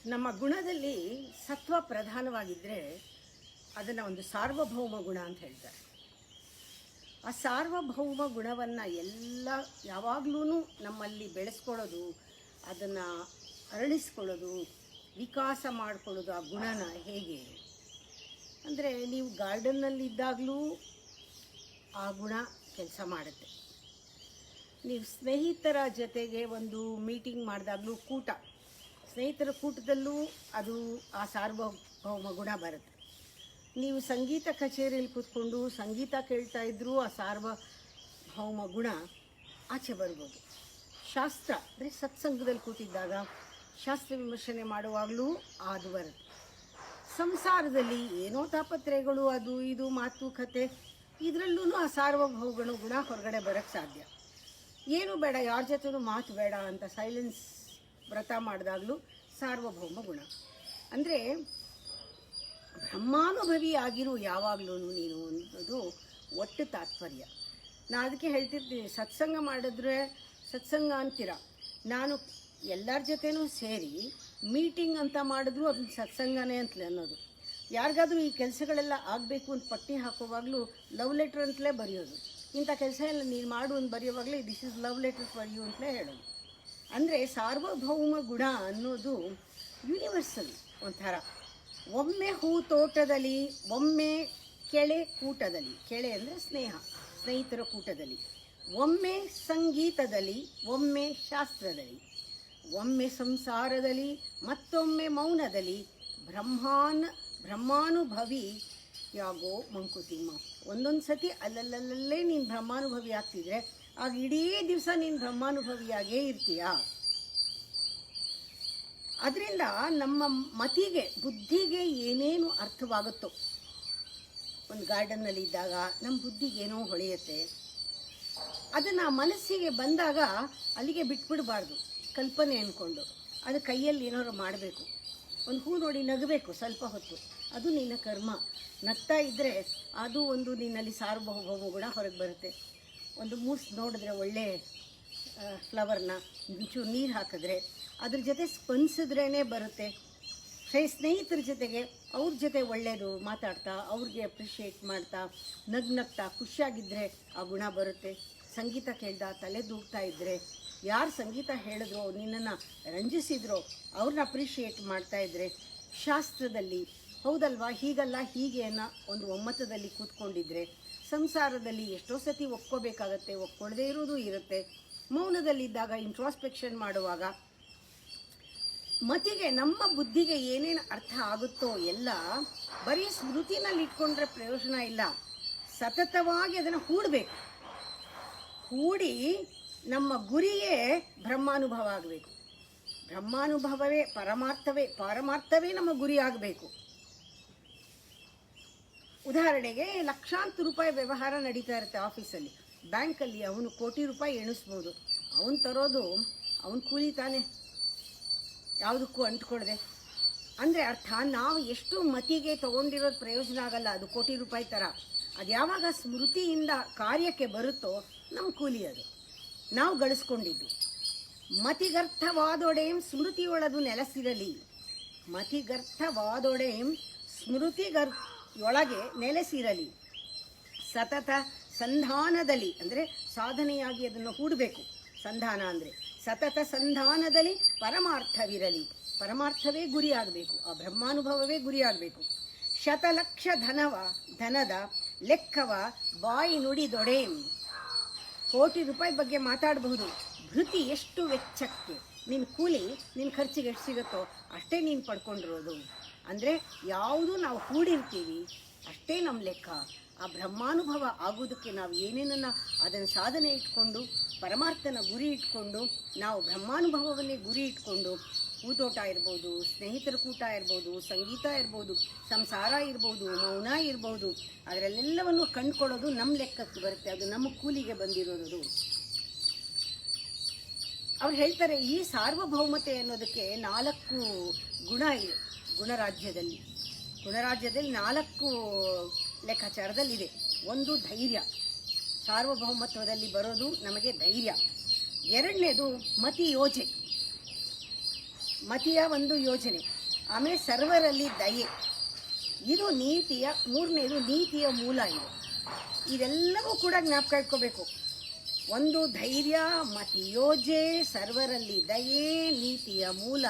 ನಮ್ಮ ಗುಣದಲ್ಲಿ ಸತ್ವ ಪ್ರಧಾನವಾಗಿದ್ದರೆ ಅದನ್ನು ಒಂದು ಸಾರ್ವಭೌಮ ಗುಣ ಅಂತ ಹೇಳ್ತಾರೆ. ಆ ಸಾರ್ವಭೌಮ ಗುಣವನ್ನು ಯಾವಾಗಲೂ ನಮ್ಮಲ್ಲಿ ಬೆಳೆಸ್ಕೊಳ್ಳೋದು, ಅದನ್ನು ಅರಳಿಸ್ಕೊಳ್ಳೋದು, ವಿಕಾಸ ಮಾಡಿಕೊಳ್ಳೋದು ಆ ಗುಣನ ಹೇಗೆ ಅಂದರೆ, ನೀವು ಗಾರ್ಡನ್ನಲ್ಲಿದ್ದಾಗಲೂ ಆ ಗುಣ ಕೆಲಸ ಮಾಡುತ್ತೆ. ನೀವು ಸ್ನೇಹಿತರ ಜೊತೆಗೆ ಒಂದು ಮೀಟಿಂಗ್ ಮಾಡಿದಾಗಲೂ, ಸ್ನೇಹಿತರ ಕೂಟದಲ್ಲೂ ಅದು ಆ ಸಾರ್ವಭೌಮ ಗುಣ ಬರುತ್ತೆ. ನೀವು ಸಂಗೀತ ಕಚೇರಿಯಲ್ಲಿ ಕೂತ್ಕೊಂಡು ಸಂಗೀತ ಕೇಳ್ತಾ ಇದ್ದರೂ ಆ ಸಾರ್ವಭೌಮ ಗುಣ ಆಚೆ ಬರ್ಬೋದು. ಶಾಸ್ತ್ರ ಅಂದರೆ ಸತ್ಸಂಗದಲ್ಲಿ ಕೂತಿದ್ದಾಗ ಶಾಸ್ತ್ರ ವಿಮರ್ಶನೆ ಮಾಡುವಾಗಲೂ ಅದು ಬರುತ್ತೆ. ಸಂಸಾರದಲ್ಲಿ ಏನೋ ತಾಪತ್ರೆಗಳು, ಅದು ಇದು ಮಾತುಕತೆ, ಇದರಲ್ಲೂ ಆ ಸಾರ್ವಭೌಮ ಗುಣ ಹೊರಗಡೆ ಬರೋಕ್ಕೆ ಸಾಧ್ಯ. ಏನು ಬೇಡ, ಯಾರ ಜೊತೆನೂ ಮಾತು ಬೇಡ ಅಂತ ಸೈಲೆನ್ಸ್ ವ್ರತ ಮಾಡಿದಾಗಲೂ ಸಾರ್ವಭೌಮ ಗುಣ. ಅಂದರೆ ಬ್ರಹ್ಮಾನುಭವಿ ಆಗಿರು ಯಾವಾಗಲೂ ನೀನು ಅನ್ನೋದು ಒಟ್ಟು ತಾತ್ಪರ್ಯ. ನಾನು ಅದಕ್ಕೆ ಹೇಳ್ತಿರ್ತೀನಿ, ಸತ್ಸಂಗ ಮಾಡಿದ್ರೆ ಸತ್ಸಂಗ ಅಂತೀರ, ನಾನು ಎಲ್ಲರ ಜೊತೆನೂ ಸೇರಿ ಮೀಟಿಂಗ್ ಅಂತ ಮಾಡಿದ್ರು ಅದನ್ನ ಸತ್ಸಂಗನೇ ಅಂತಲೇ ಅನ್ನೋದು. ಯಾರಿಗಾದ್ರೂ ಈ ಕೆಲಸಗಳೆಲ್ಲ ಆಗಬೇಕು ಅಂತ ಪಟ್ಟಿ ಹಾಕುವಾಗಲೂ ಲವ್ ಲೆಟ್ರ್ ಅಂತಲೇ ಬರೆಯೋದು. ಇಂಥ ಕೆಲಸ ಎಲ್ಲ ನೀನು ಮಾಡು ಅಂತ ಬರೆಯುವಾಗಲೇ this is love letter for you ಅಂತಲೇ ಹೇಳೋದು. ಅಂದರೆ ಸಾರ್ವಭೌಮ ಗುಣ ಅನ್ನೋದು ಯೂನಿವರ್ಸಲ್. ಒಂಥರ ಒಮ್ಮೆ ಹೂ ತೋಟದಲ್ಲಿ, ಒಮ್ಮೆ ಕೆಳೆ ಕೂಟದಲ್ಲಿ, ಕೆಳೆ ಅಂದರೆ ಸ್ನೇಹಿತರ ಕೂಟದಲ್ಲಿ, ಒಮ್ಮೆ ಸಂಗೀತದಲ್ಲಿ, ಒಮ್ಮೆ ಶಾಸ್ತ್ರದಲ್ಲಿ, ಒಮ್ಮೆ ಸಂಸಾರದಲ್ಲಿ, ಮತ್ತೊಮ್ಮೆ ಮೌನದಲ್ಲಿ, ಬ್ರಹ್ಮಾನುಭವಿ ಯಾಗೋ ಮಂಕುತಿಮ್ಮ. ಒಂದೊಂದು ಸತಿ ಅಲ್ಲಲ್ಲೇ ನೀನು ಬ್ರಹ್ಮಾನುಭವಿ ಆಗ್ತಿದ್ರೆ ಆಗ ಇಡೀ ದಿವಸ ನೀನು ಬ್ರಹ್ಮಾನುಭವಿಯಾಗೇ ಇರ್ತೀಯ. ಅದರಿಂದ ನಮ್ಮ ಮತಿಗೆ, ಬುದ್ಧಿಗೆ ಏನೇನು ಅರ್ಥವಾಗುತ್ತೋ, ಒಂದು ಗಾರ್ಡನ್ನಲ್ಲಿ ಇದ್ದಾಗ ನಮ್ಮ ಬುದ್ಧಿಗೆ ಏನೋ ಹೊಳೆಯುತ್ತೆ, ಅದನ್ನು ಮನಸ್ಸಿಗೆ ಬಂದಾಗ ಅಲ್ಲಿಗೆ ಬಿಟ್ಬಿಡಬಾರ್ದು. ಕಲ್ಪನೆ ಅಂದ್ಕೊಂಡು ಅದು ಕೈಯಲ್ಲಿ ಏನಾದ್ರು ಮಾಡಬೇಕು. ಒಂದು ಹೂ ನೋಡಿ ನಗಬೇಕು ಸ್ವಲ್ಪ ಹೊತ್ತು, ಅದು ನಿನ್ನ ಕರ್ಮ. ನಗ್ತಾ ಇದ್ದರೆ ಅದು ಒಂದು ನಿನ್ನಲ್ಲಿ ಸಾರ್ವಭೌಮ ಗುಣ ಹೊರಗೆ ಬರುತ್ತೆ. ಒಂದು ಮೂಸ್ ನೋಡಿದ್ರೆ ಒಳ್ಳೆ ಫ್ಲವರ್ನ ಒಂಚೂರು ನೀರು ಹಾಕಿದ್ರೆ ಅದ್ರ ಜೊತೆ ಸ್ಪಂದಿಸಿದ್ರೇ ಬರುತ್ತೆ. ಸ್ನೇಹಿತರ ಜೊತೆಗೆ ಅವ್ರ ಜೊತೆ ಒಳ್ಳೆಯದು ಮಾತಾಡ್ತಾ, ಅವ್ರಿಗೆ ಅಪ್ರಿಷಿಯೇಟ್ ಮಾಡ್ತಾ, ನಗ್ನಗ್ತಾ ಖುಷಿಯಾಗಿದ್ದರೆ ಆ ಗುಣ ಬರುತ್ತೆ. ಸಂಗೀತ ಕೇಳ್ದ ತಲೆ ದೂಗ್ತಾ ಇದ್ದರೆ, ಯಾರು ಸಂಗೀತ ಹೇಳಿದ್ರೋ, ನಿನ್ನನ್ನು ರಂಜಿಸಿದ್ರೋ ಅವ್ರನ್ನ ಅಪ್ರಿಷಿಯೇಟ್ ಮಾಡ್ತಾಯಿದ್ರೆ, ಶಾಸ್ತ್ರದಲ್ಲಿ ಹೌದಲ್ವಾ ಹೀಗಲ್ಲ ಹೀಗೆ ಅನ್ನೋ ಒಂದು ಒಮ್ಮತದಲ್ಲಿ ಕೂತ್ಕೊಂಡಿದ್ರೆ, ಸಂಸಾರದಲ್ಲಿ ಎಷ್ಟೋ ಸತಿ ಒಪ್ಕೋಬೇಕಾಗತ್ತೆ, ಒಪ್ಕೊಳ್ಳದೇ ಇರೋದು ಇರುತ್ತೆ. ಮೌನದಲ್ಲಿದ್ದಾಗ ಇಂಟ್ರಾಸ್ಪೆಕ್ಷನ್ ಮಾಡುವಾಗ ಮತಿಗೆ, ನಮ್ಮ ಬುದ್ಧಿಗೆ ಏನೇನು ಅರ್ಥ ಆಗುತ್ತೋ ಎಲ್ಲ ಬರೀ ಸ್ಮೃತಿನಲ್ಲಿ ಇಟ್ಕೊಂಡ್ರೆ ಪ್ರಯೋಜನ ಇಲ್ಲ. ಸತತವಾಗಿ ಅದನ್ನು ಹೂಡಬೇಕು. ಹೂಡಿ ನಮ್ಮ ಗುರಿಯೇ ಬ್ರಹ್ಮಾನುಭವ ಆಗಬೇಕು. ಬ್ರಹ್ಮಾನುಭವವೇ ಪಾರಮಾರ್ಥವೇ ನಮ್ಮ ಗುರಿ ಆಗಬೇಕು. ಉದಾಹರಣೆಗೆ ಲಕ್ಷಾಂತರ ರೂಪಾಯಿ ವ್ಯವಹಾರ ನಡೀತಾ ಇರುತ್ತೆ ಆಫೀಸಲ್ಲಿ, ಬ್ಯಾಂಕಲ್ಲಿ. ಅವನು ಕೋಟಿ ರೂಪಾಯಿ ಎಣಿಸ್ಬೋದು, ಅವನು ತರೋದು ಅವನ ಕೂಲಿ ತಾನೆ, ಯಾವುದಕ್ಕೂ ಅಂಟ್ಕೊಳ್ದೆ. ಅಂದರೆ ಅರ್ಥ, ನಾವು ಎಷ್ಟು ಮತಿಗೆ ತೊಗೊಂಡಿರೋದು ಪ್ರಯೋಜನ ಆಗಲ್ಲ, ಅದು ಕೋಟಿ ರೂಪಾಯಿ ಥರ. ಅದು ಯಾವಾಗ ಸ್ಮೃತಿಯಿಂದ ಕಾರ್ಯಕ್ಕೆ ಬರುತ್ತೋ ನಮ್ಮ ಕೂಲಿ, ಅದು ನಾವು ಗಳಿಸ್ಕೊಂಡಿದ್ದು. ಮತಿಗರ್ಥವಾದೊಡೆಂ ಸ್ಮೃತಿಯೊಳದು ನೆಲೆಸಿರಲಿ. ಮತಿಗರ್ಥವಾದೊಡೆಂ ಸ್ಮೃತಿಯೊಳಗೆ ನೆಲೆಸಿರಲಿ. ಸತತ ಸಂಧಾನದಲ್ಲಿ, ಅಂದರೆ ಸಾಧನೆಯಾಗಿ ಅದನ್ನು ಹೂಡಬೇಕು. ಸಂಧಾನ ಅಂದರೆ ಸತತ ಸಂಧಾನದಲ್ಲಿ ಪರಮಾರ್ಥವಿರಲಿ. ಪರಮಾರ್ಥವೇ ಗುರಿ ಆಗಬೇಕು, ಆ ಬ್ರಹ್ಮಾನುಭವವೇ ಗುರಿ ಆಗಬೇಕು. ಶತಲಕ್ಷ ಧನದ ಲೆಕ್ಕವ ಬಾಯಿ ನುಡಿದೊಡೆಂ. ಕೋಟಿ ರೂಪಾಯಿ ಬಗ್ಗೆ ಮಾತಾಡಬಹುದು, ಭೃತಿ ಎಷ್ಟು ವೆಚ್ಚಕ್ಕೆ, ನಿನ್ನ ಕೂಲಿ ನಿನ್ನ ಖರ್ಚಿಗೆ ಎಷ್ಟು ಸಿಗುತ್ತೋ ಅಷ್ಟೇ ನೀನು ಪಡ್ಕೊಂಡಿರೋದು. ಅಂದರೆ ಯಾವುದು ನಾವು ಹೂಡಿರ್ತೀವಿ ಅಷ್ಟೇ ನಮ್ಮ ಲೆಕ್ಕ. ಆ ಬ್ರಹ್ಮಾನುಭವ ಆಗೋದಕ್ಕೆ ನಾವು ಏನೇನನ್ನು ಅದನ್ನು ಸಾಧನೆ ಇಟ್ಕೊಂಡು, ಪರಮಾರ್ಥನ ಗುರಿ ಇಟ್ಕೊಂಡು, ನಾವು ಬ್ರಹ್ಮಾನುಭವವನ್ನೇ ಗುರಿ ಇಟ್ಕೊಂಡು, ಊತೋಟ ಇರ್ಬೋದು, ಸ್ನೇಹಿತರ ಕೂಟ ಇರ್ಬೋದು, ಸಂಗೀತ ಇರ್ಬೋದು, ಸಂಸಾರ ಇರ್ಬೋದು, ಮೌನ ಇರ್ಬೋದು, ಅದರಲ್ಲೆಲ್ಲವನ್ನು ಕಂಡುಕೊಳ್ಳೋದು ನಮ್ಮ ಲೆಕ್ಕಕ್ಕೆ ಬರುತ್ತೆ. ಅದು ನಮ್ಮ ಕೂಲಿಗೆ ಬಂದಿರೋದು. ಅವ್ರು ಹೇಳ್ತಾರೆ, ಈ ಸಾರ್ವಭೌಮತೆ ಅನ್ನೋದಕ್ಕೆ 4 ಗುಣ ಇದೆ. ಗುಣರಾಜ್ಯದಲ್ಲಿ 4 ಲೆಕ್ಕಾಚಾರದಲ್ಲಿದೆ. ಒಂದು ಧೈರ್ಯ, ಸಾರ್ವಭೌಮತ್ವದಲ್ಲಿ ಬರೋದು ನಮಗೆ ಧೈರ್ಯ. ಎರಡನೇದು ಮತಿಯೋಜೆ. ಮತಿಯ ಒಂದು ಯೋಜನೆ. ಆಮೇಲೆ ಸರ್ವರಲ್ಲಿ ದಯೆ, ಇದು ನೀತಿಯ ಮೂರನೇದು, ನೀತಿಯ ಮೂಲ. ಇದೆಲ್ಲವೂ ಕೂಡ ಜ್ಞಾಪಕ ಇಟ್ಕೋಬೇಕು. ಒಂದು ಧೈರ್ಯ, ಮತಿಯೋಜೆ, ಸರ್ವರಲ್ಲಿ ದಯೆ, ನೀತಿಯ ಮೂಲ.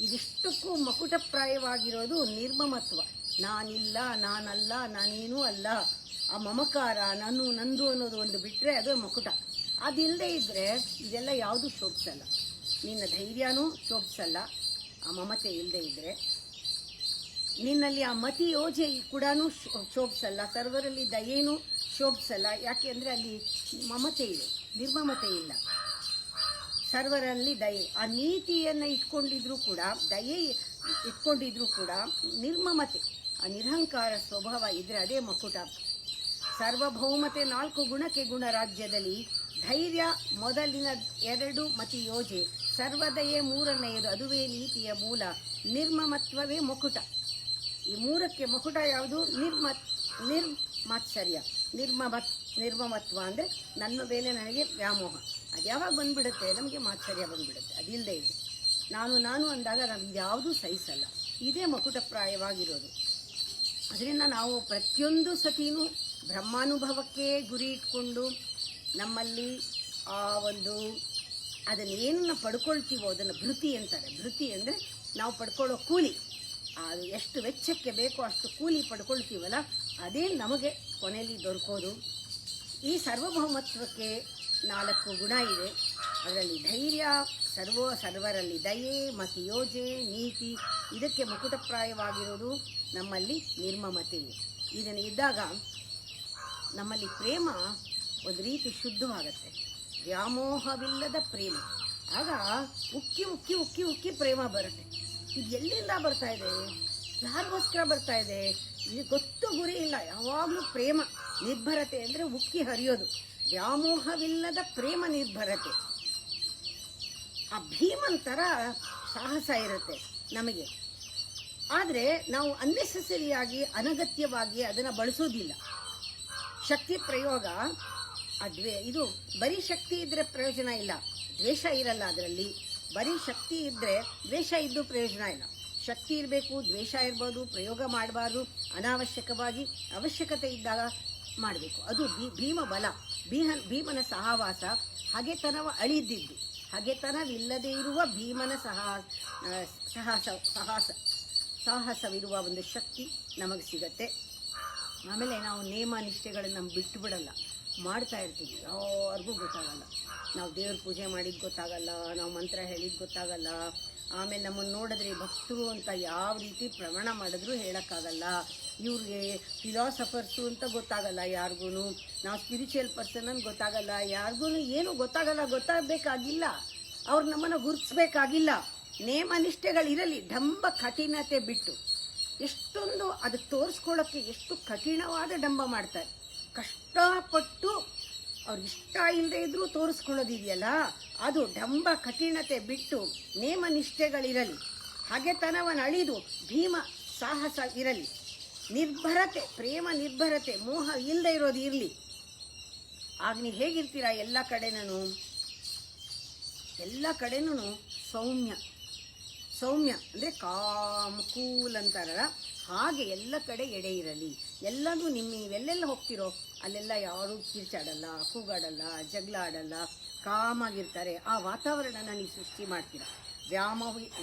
ಇದಿಷ್ಟಕ್ಕೂ ಮಕುಟಪ್ರಾಯವಾಗಿರೋದು ನಿರ್ಮಮತ್ವ. ನಾನಿಲ್ಲ, ನಾನಲ್ಲ, ನಾನೇನೂ ಅಲ್ಲ, ಆ ಮಮಕಾರ, ನಾನು ನಂದು ಅನ್ನೋದು ಒಂದು ಬಿಟ್ಟರೆ ಅದು ಮಕುಟ. ಅದಿಲ್ಲದೆ ಇದ್ದರೆ ಇದೆಲ್ಲ ಯಾವುದೂ ಶೋಭಿಸಲ್ಲ. ನಿನ್ನ ಧೈರ್ಯನೂ ಶೋಭಿಸಲ್ಲ ಆ ಮಮತೆ ಇಲ್ಲದೆ ಇದ್ದರೆ. ನಿನ್ನಲ್ಲಿ ಆ ಮತಿ ಯೋಜೆ ಕೂಡ ಶೋಭಿಸಲ್ಲ, ಸರ್ವರಲ್ಲಿ ದಯೇನೂ ಶೋಭಿಸಲ್ಲ. ಯಾಕೆ ಅಂದರೆ ಅಲ್ಲಿ ಮಮತೆ ಇದೆ, ನಿರ್ಮಮತೆ ಇಲ್ಲ. ಸರ್ವರಲ್ಲಿ ದಯೆ, ಆ ನೀತಿಯನ್ನು ಇಟ್ಕೊಂಡಿದ್ರು ಕೂಡ, ದಯೆ ಇಟ್ಕೊಂಡಿದ್ರು ಕೂಡ ನಿರ್ಮಮತೆ, ಆ ನಿರಹಂಕಾರ ಸ್ವಭಾವ ಇದ್ದರೆ ಅದೇ ಮಕುಟ. ಸಾರ್ವಭೌಮತೆ 4 ಗುಣಕ್ಕೆ ಗುಣ ರಾಜ್ಯದಲ್ಲಿ, ಧೈರ್ಯ ಮೊದಲಿನ 2 ಮತಿ ಯೋಜೆ, ಸರ್ವದಯೆ 3ನೇಯದು, ಅದುವೇ ನೀತಿಯ ಮೂಲ. ನಿರ್ಮಮತ್ವವೇ ಮಕುಟ. ಈ 3ಕ್ಕೆ ಮಕುಟ ಯಾವುದು? ನಿರ್ಮಾತ್ಸರ್ಯ, ನಿರ್ಮಮತ್ವ ಅಂದರೆ ನನ್ನ ಮೇಲೆ ನನಗೆ ವ್ಯಾಮೋಹ. ಅದು ಯಾವಾಗ ಬಂದ್ಬಿಡುತ್ತೆ? ನಮಗೆ ಮಾತ್ಸರ್ಯ ಬಂದ್ಬಿಡುತ್ತೆ. ಅದಿಲ್ಲದೆ ಇದೆ. ನಾನು ಅಂದಾಗ ನಮ್ಗೆ ಯಾವುದೂ ಸಹಿಸಲ್ಲ. ಇದೇ ಮಕುಟಪ್ರಾಯವಾಗಿರೋದು. ಅದರಿಂದ ನಾವು ಪ್ರತಿಯೊಂದು ಸತಿನೂ ಬ್ರಹ್ಮಾನುಭವಕ್ಕೆ ಗುರಿ ಇಟ್ಕೊಂಡು ನಮ್ಮಲ್ಲಿ ಆ ಒಂದು ಅದನ್ನೇನನ್ನು ಪಡ್ಕೊಳ್ತೀವೋ ಅದನ್ನು ಭೃತಿ ಅಂತಾರೆ. ಭೃತಿ ಅಂದರೆ ನಾವು ಪಡ್ಕೊಳ್ಳೋ ಕೂಲಿ. ಅದು ಎಷ್ಟು ವೆಚ್ಚಕ್ಕೆ ಬೇಕೋ ಅಷ್ಟು ಕೂಲಿ ಪಡ್ಕೊಳ್ತೀವಲ್ಲ, ಅದೇ ನಮಗೆ ಕೊನೆಯಲ್ಲಿ ದೊರಕೋದು. ಈ ಸಾರ್ವಭೌಮತ್ವಕ್ಕೆ 4 ಗುಣ ಇದೆ. ಅದರಲ್ಲಿ ಧೈರ್ಯ, ಸರ್ವರಲ್ಲಿ ದಯೆ, ಮತಿಯೋಜೆ, ನೀತಿ. ಇದಕ್ಕೆ ಮಕುಟಪ್ರಾಯವಾಗಿರೋದು ನಮ್ಮಲ್ಲಿ ನಿರ್ಮಮತೆ. ಇದನ್ನು ಇದ್ದಾಗ ನಮ್ಮಲ್ಲಿ ಪ್ರೇಮ ಒಂದು ರೀತಿ ಶುದ್ಧವಾಗತ್ತೆ, ವ್ಯಾಮೋಹವಿಲ್ಲದ ಪ್ರೇಮ. ಆಗ ಉಕ್ಕಿ ಉಕ್ಕಿ ಉಕ್ಕಿ ಉಕ್ಕಿ ಪ್ರೇಮ ಬರುತ್ತೆ. ಇದು ಎಲ್ಲಿಂದ ಬರ್ತಾ ಇದೆ? ಯಾರಿಗೋಸ್ಕರ ಬರ್ತಾ ಇದೆ? ಇದು ಗೊತ್ತು ಗುರಿ ಇಲ್ಲ. ಯಾವಾಗಲೂ ಪ್ರೇಮ ನಿರ್ಭರತೆ ಅಂದರೆ ಉಕ್ಕಿ ಹರಿಯೋದು. ವ್ಯಾಮೋಹವಿಲ್ಲದ ಪ್ರೇಮ ನಿರ್ಭರತೆ. ಆ ಭೀಮಂತರ ಸಾಹಸ ಇರುತ್ತೆ ನಮಗೆ. ಆದರೆ ನಾವು ಅನ್ನೆಸೆಸರಿಯಾಗಿ, ಅನಗತ್ಯವಾಗಿ ಅದನ್ನು ಬಳಸೋದಿಲ್ಲ. ಶಕ್ತಿ ಪ್ರಯೋಗ ಇದು ಬರೀ ಶಕ್ತಿ ಇದ್ದರೆ ಪ್ರಯೋಜನ ಇಲ್ಲ, ದ್ವೇಷ ಇರಲ್ಲ ಅದರಲ್ಲಿ. ಬರೀ ಶಕ್ತಿ ಇದ್ದರೆ ದ್ವೇಷ ಇದ್ದು ಪ್ರಯೋಜನ ಇಲ್ಲ. ಶಕ್ತಿ ಇರಬೇಕು, ದ್ವೇಷ ಇರ್ಬೋದು. ಪ್ರಯೋಗ ಮಾಡಬಾರ್ದು ಅನಾವಶ್ಯಕವಾಗಿ, ಅವಶ್ಯಕತೆ ಇದ್ದಾಗ ಮಾಡಬೇಕು. ಅದು ಭೀಮ ಬಲ. ಭೀಮನ ಸಹವಾಸ, ಹಗೆತನವ ಅಳಿದಿದ್ದು. ಹಗೆತನವಿಲ್ಲದೆ ಇರುವ ಭೀಮನ ಸಾಹಸವಿರುವ ಒಂದು ಶಕ್ತಿ ನಮಗೆ ಸಿಗತ್ತೆ. ಆಮೇಲೆ ನಾವು ನೇಮ ನಿಷ್ಠೆಗಳನ್ನು ಬಿಟ್ಟು ಬಿಡಲ್ಲ, ಮಾಡ್ತಾ ಇರ್ತೀವಿ. ಯಾರಿಗೂ ಗೊತ್ತಾಗಲ್ಲ. ನಾವು ದೇವ್ರ ಪೂಜೆ ಮಾಡಿದ್ದು ಗೊತ್ತಾಗಲ್ಲ, ನಾವು ಮಂತ್ರ ಹೇಳಿದ್ದು ಗೊತ್ತಾಗಲ್ಲ. ಆಮೇಲೆ ನಮ್ಮನ್ನು ನೋಡಿದ್ರೆ ಭಕ್ತರು ಅಂತ ಯಾವ ರೀತಿ ಪ್ರಮಾಣ ಮಾಡಿದ್ರು ಹೇಳೋಕ್ಕಾಗಲ್ಲ. ಇವ್ರಿಗೆ ಫಿಲಾಸಫರ್ಸು ಅಂತ ಗೊತ್ತಾಗಲ್ಲ ಯಾರಿಗೂ. ನಾವು ಸ್ಪಿರಿಚುವಲ್ ಪರ್ಸನ್ ಅಂತ ಗೊತ್ತಾಗಲ್ಲ ಯಾರಿಗೂ. ಏನೂ ಗೊತ್ತಾಗಲ್ಲ, ಗೊತ್ತಾಗಬೇಕಾಗಿಲ್ಲ. ಅವ್ರು ನಮ್ಮನ್ನು ಗುರುತಿಸ್ಬೇಕಾಗಿಲ್ಲ. ನೇಮ ನಿಷ್ಠೆಗಳಿರಲಿ, ಡಂಬ ಕಠಿಣತೆ ಬಿಟ್ಟು. ಎಷ್ಟೊಂದು ಅದಕ್ಕೆ ತೋರಿಸ್ಕೊಳ್ಳೋಕ್ಕೆ ಎಷ್ಟು ಕಠಿಣವಾದ ಡಂಬ ಮಾಡ್ತಾರೆ. ಕಷ್ಟಪಟ್ಟು ಅವ್ರಿಗೆ ಇಷ್ಟ ಇಲ್ಲದೆ ಇದ್ರೂ ತೋರಿಸ್ಕೊಳ್ಳೋದಿದೆಯಲ್ಲ, ಅದು ಡಂಬ ಕಠಿಣತೆ ಬಿಟ್ಟು ನೇಮ ನಿಷ್ಠೆಗಳಿರಲಿ, ಹಗೆತನವನ್ನು ಅಳಿದು ಭೀಮ ಸಾಹಸ ಇರಲಿ, ನಿರ್ಭರತೆ, ಪ್ರೇಮ ನಿರ್ಭರತೆ, ಮೋಹ ಇಲ್ಲದೆ ಇರೋದು ಇರಲಿ. ಆಗ ನೀವು ಹೇಗಿರ್ತೀರಾ? ಎಲ್ಲ ಕಡೆನೂ ಸೌಮ್ಯ ಅಂದರೆ ಕಾಮ್, ಕೂಲ್ ಅಂತಾರಲ್ಲ, ಹಾಗೆ ಎಲ್ಲ ಕಡೆ ಎಡೆ ಇರಲಿ. ಎಲ್ಲನೂ ನೀವೆಲ್ಲೆಲ್ಲ ಹೋಗ್ತಿರೋ ಅಲ್ಲೆಲ್ಲ ಯಾರೂ ಕಿರ್ಚಾಡಲ್ಲ, ಕೂಗಾಡಲ್ಲ, ಜಗಳ ಆಡಲ್ಲ, ಕಾಮಾಗಿರ್ತಾರೆ. ಆ ವಾತಾವರಣನ ನೀವು ಸೃಷ್ಟಿ ಮಾಡ್ತೀರ.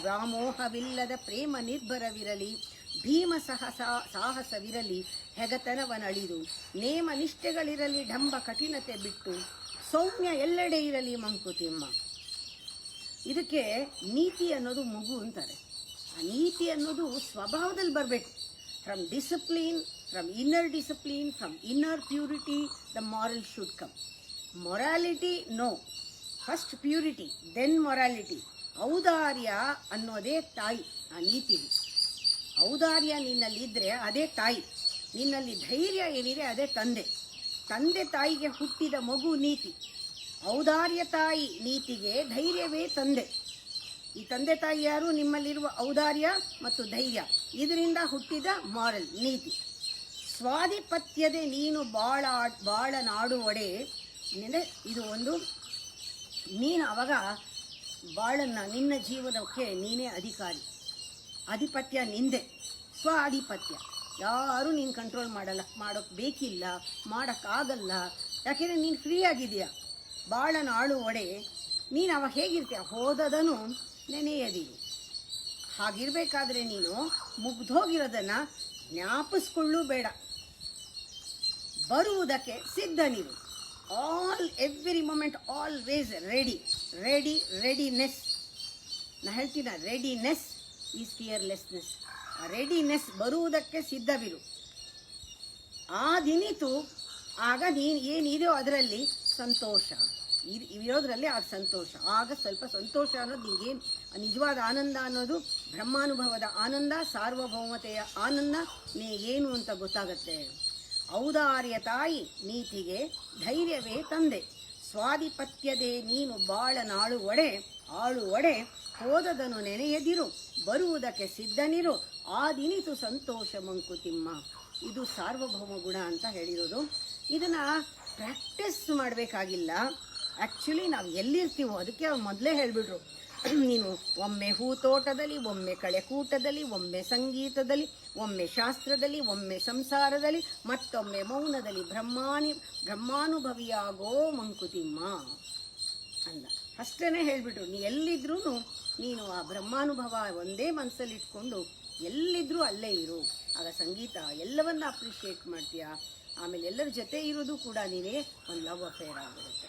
ವ್ಯಾಮೋಹವಿಲ್ಲದ ಪ್ರೇಮ ನಿರ್ಭರವಿರಲಿ, ಭೀಮ ಸಾಹಸವಿರಲಿ, ಹೆಗತನವನಳಿದು, ನೇಮ ನಿಷ್ಠೆಗಳಿರಲಿ, ಡಂಬ ಕಠಿಣತೆ ಬಿಟ್ಟು, ಸೌಮ್ಯ ಎಲ್ಲೆಡೆ ಇರಲಿ ಮಂಕುತಿಮ್ಮ. ಇದಕ್ಕೆ ನೀತಿ ಅನ್ನೋದು ಮಗು ಅಂತಾರೆ. ಆ ನೀತಿ ಅನ್ನೋದು ಸ್ವಭಾವದಲ್ಲಿ ಬರಬೇಕು. From discipline, from inner discipline, from inner purity the moral should come. Morality no, first purity then morality. ಔದಾರ್ಯ ಅನ್ನೋದೇ ತಾಯಿ. ಆ ನೀತಿಗೆ ಔದಾರ್ಯ ನಿನ್ನಲ್ಲಿದ್ದರೆ ಅದೇ ತಾಯಿ. ನಿನ್ನಲ್ಲಿ ಧೈರ್ಯ ಏನಿದೆ ಅದೇ ತಂದೆ ತಾಯಿಗೆ ಹುಟ್ಟಿದ ಮಗು ನೀತಿ. ಔದಾರ್ಯ ತಾಯಿ ನೀತಿಗೆ, ಧೈರ್ಯವೇ ತಂದೆ. ಈ ತಂದೆ ತಾಯಿ ಯಾರು? ನಿಮ್ಮಲ್ಲಿರುವ ಔದಾರ್ಯ ಮತ್ತು ಧೈರ್ಯ, ಇದರಿಂದ ಹುಟ್ಟಿದ ಮಾರಲ್ ನೀತಿ. ಸ್ವಾಧಿಪತ್ಯದೆ ನೀನು ಬಾಳ ನಾಡು ಒಡೆ. ಇದು ಒಂದು ನೀನು ಅವಾಗ ಬಾಳನ್ನು ನಿನ್ನ ಜೀವನಕ್ಕೆ ನೀನೇ ಅಧಿಕಾರಿ. ಆಧಿಪತ್ಯ ನಿಂದೆ, ಸ್ವ ಆಧಿಪತ್ಯ. ಯಾರೂ ನೀನು ಕಂಟ್ರೋಲ್ ಮಾಡೋಕ್ಕೆ ಬೇಕಿಲ್ಲ, ಮಾಡೋಕ್ಕಾಗಲ್ಲ. ಯಾಕೆಂದರೆ ನೀನು ಫ್ರೀ ಆಗಿದೆಯಾ. ಬಾಳನ ಆಳು ಒಡೆ ನೀನು ಅವಾಗ ಹೇಗಿರ್ತೀಯ, ಹೋದದನು ನೆನೆಯದಿರು. ಹಾಗಿರಬೇಕಾದ್ರೆ ನೀನು ಮುಗ್ದೋಗಿರೋದನ್ನು ಜ್ಞಾಪಿಸ್ಕೊಳ್ಳೂ ಬೇಡ, ಬರುವುದಕ್ಕೆ ಸಿದ್ಧ ನೀನು. Every moment always readiness. ನಾ ಹೇಳ್ತೀನ, ರೆಡಿನೆಸ್ ಈಸ್ ಫಿಯರ್ಲೆಸ್ನೆಸ್. ರೆಡಿನೆಸ್, ಬರುವುದಕ್ಕೆ ಸಿದ್ಧವಿರು. ಆದಿನಿತು ಆಗ ನೀನು ಏನಿದೆಯೋ ಅದರಲ್ಲಿ ಸಂತೋಷ ಇರೋದ್ರಲ್ಲಿ ಆಗ ಸಂತೋಷ. ಆಗ ಸ್ವಲ್ಪ ಸಂತೋಷ ಅನ್ನೋದು ನಿಂಗೇನು ನಿಜವಾದ ಆನಂದ ಅನ್ನೋದು, ಬ್ರಹ್ಮಾನುಭವದ ಆನಂದ, ಸಾರ್ವಭೌಮತೆಯ ಆನಂದ ಏನು ಅಂತ ಗೊತ್ತಾಗತ್ತೆ. ಔದಾರ್ಯ ತಾಯಿ ನೀತಿಗೆ ಧೈರ್ಯವೇ ತಂದೆ, ಸ್ವಾಧಿಪತ್ಯದೆ ನೀನು ಬಾಳನಾಳು ಒಡೆ ಹೋದದನು ನೆನೆಯದಿರು, ಬರುವುದಕ್ಕೆ ಸಿದ್ಧನಿರು, ಆದಿನಿತು ಸಂತೋಷ ಮಂಕುತಿಮ್ಮ. ಇದು ಸಾರ್ವಭೌಮ ಗುಣ ಅಂತ ಹೇಳಿರೋದು. ಇದನ್ನು ಪ್ರಾಕ್ಟೀಸ್ ಮಾಡಬೇಕಾಗಿಲ್ಲ. ಆ್ಯಕ್ಚುಲಿ ನಾವು ಎಲ್ಲಿರ್ತೀವೋ ಅದಕ್ಕೆ ಅವ್ರು ಮೊದಲೇ ಹೇಳಿಬಿಟ್ರು, ನೀನು ಒಮ್ಮೆ ಹೂತೋಟದಲ್ಲಿ, ಒಮ್ಮೆ ಕಳೆಕೂಟದಲ್ಲಿ, ಒಮ್ಮೆ ಸಂಗೀತದಲ್ಲಿ, ಒಮ್ಮೆ ಶಾಸ್ತ್ರದಲ್ಲಿ, ಒಮ್ಮೆ ಸಂಸಾರದಲ್ಲಿ, ಮತ್ತೊಮ್ಮೆ ಮೌನದಲ್ಲಿ ಬ್ರಹ್ಮಾನುಭವಿಯಾಗೋ ಮಂಕುತಿಮ್ಮ ಅಂದ. ಅಷ್ಟೇ ಹೇಳಿಬಿಟ್ರು. ನೀ ಎಲ್ಲಿದ್ರೂ ನೀನು ಆ ಬ್ರಹ್ಮಾನುಭವ ಒಂದೇ ಮನಸ್ಸಲ್ಲಿ ಇಟ್ಕೊಂಡು ಎಲ್ಲಿದ್ರೂ ಅಲ್ಲೇ ಇರು. ಆಗ ಸಂಗೀತ ಎಲ್ಲವನ್ನ ಅಪ್ರಿಷಿಯೇಟ್ ಮಾಡ್ತೀಯ. ಆಮೇಲೆ ಎಲ್ಲರ ಜೊತೆ ಇರೋದು ಕೂಡ ನೀನೇ ಒಂದು ಲವ್ ಅಫೇರ್ ಆಗುತ್ತೆ.